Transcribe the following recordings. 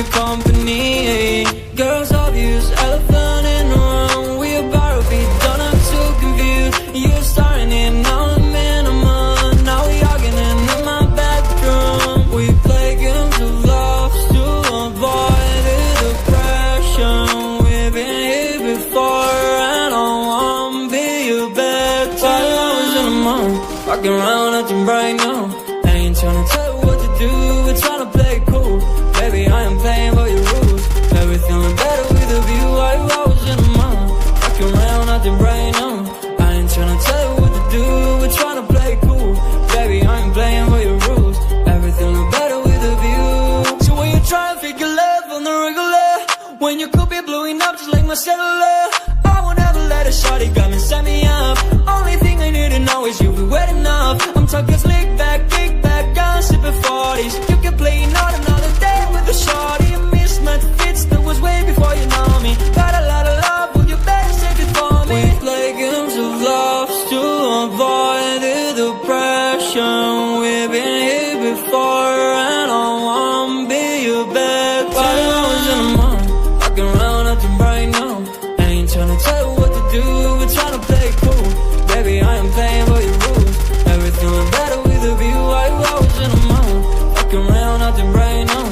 your company. Girls obvious, elephant in the room. We about to be done, I'm too confused. You're starting it, now I'm minimum. Now we arguing in my bedroom. We play games of love to avoid the depression. We've been here before and I won't be your bed. 5 hours in a month, walking around acting right now. I ain't tryna tell you what to do, we're tryna play it cool. Baby, I am playing by your rules. Everything look better with a view. 5 hours in a month, walking around acting right now. I ain't tryna tell you what to do, we're tryna play it cool. Baby, I ain't playing by your rules. Everything look better with a view. So when you try and figure love on the regular, when you could be blowing up just like my cellular, I won't ever let a shawty come and set me up. Only thing I need to know is you be wet enough. I'm talking slick back, kick back, gun sipping 40s. You can play not another day with a shawty. A mismatch fits that was way before you know me. Got a lot of love, but you better save it for me. We play games of love to avoid the depression. We've been here before and I won't be your bed. 5 hours in a month, walking around acting right now. I ain't tryna tell you what to do, we're tryna play it cool. Baby, I am playing by your rules. Everything look better with a view. 5 hours in a month, walking around acting right now.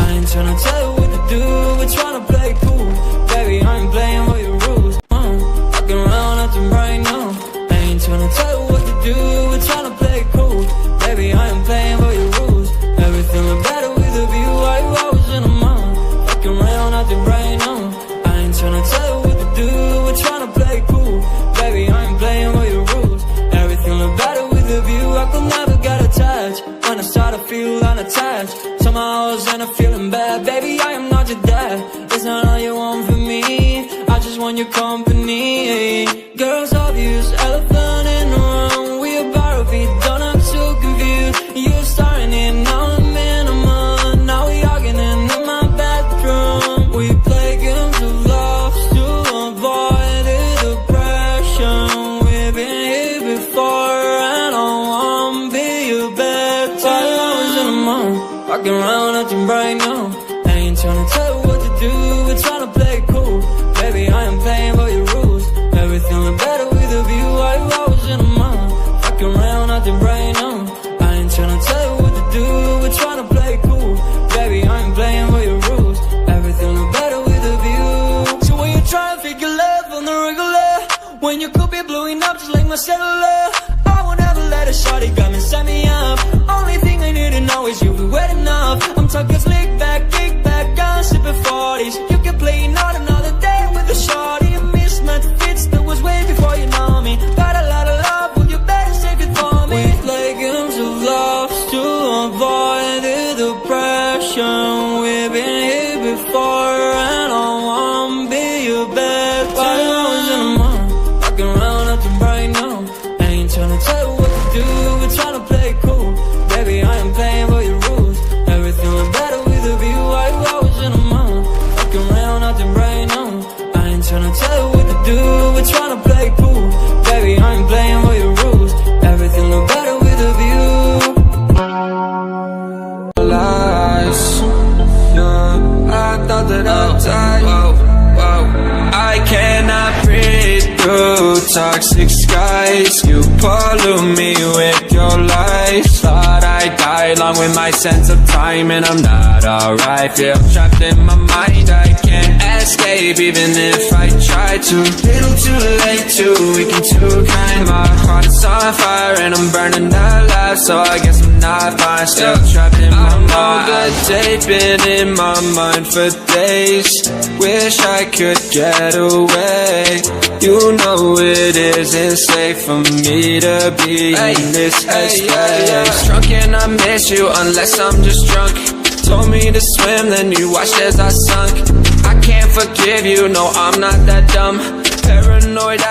I ain't tryna tell you what to do, we're tryna play it cool. Baby, I ain't playing by your rules. Walking around acting right now. I ain't tryna tell you what to do, we're tryna play it cool. Baby, I am playing by your rules. Everything look better with a view. 5 hours in a month, walking around acting right now. I ain't tryna tell you what to do, we're tryna play it cool. Baby, I ain't playing by your rules. Everything look better with a view. I could never get attached. When I start to feel unattached, somehow I was end up feeling bad. Baby, I am not your dad. It's not all you want from me, I just want your company. Girls obvious, elephant in the room. We about to be done, I'm too confused. You're starting it, now I'm minimum. Now we arguing in my bedroom. We play games of love to avoid the depression. We've been here before and I won't be your bed. 5 hours in a month, walking around acting right now. I ain't tryna tell you what to do, we're tryna play it cool. Baby, I am playing by your rules. Everything look better with a view. 5 hours in a month, walking around acting right now. I ain't tryna tell you what to do, we're tryna play it cool. Baby, I ain't playing by your rules. Everything look better with a view. So when you try and figure love on the regular, when you could be blowing up just like my cellular, I won't ever let a shawty come and set me up. Only thing I need to know is you be wet enough. I'm talking slick back, kick back, gun sipping 40s. You can play not another day with a shawty. A mismatch fits that was way before you know me. Got a lot of love, but you better save it for me. We play games of love to avoid the depression. We've been here before and I won't be your bed. 5 hours in a month, walking around acting right now. I ain't tryna tell you what to do, we're tryna play it cool. Baby, I am playing by your rules. Everything look better with a view. 5 hours in a month, walking around acting right now. I ain't tryna tell you what to do, we're tryna play it cool. Baby, I ain't playing by your rules. Everything look better with a view. Lies, yeah, I thought that I'd die. I cannot breathe through toxic skies. You pollute me with your lies. Thought I'd die along with my sense of time, and I'm not alright. Feel trapped in my mind, I can't escape even if I try to. Little too late, too weak and too kind. My heart is on fire and I'm burning alive, so I guess I'm not fine. Still trapped in my mind. The day been in my mind for days. Wish I could get away. You know it isn't safe for me to be in this headspace. Drunk and I miss you unless I'm just drunk. Told me to swim, then you watched as I sunk. I can't forgive you, no I'm not that dumb. Paranoid,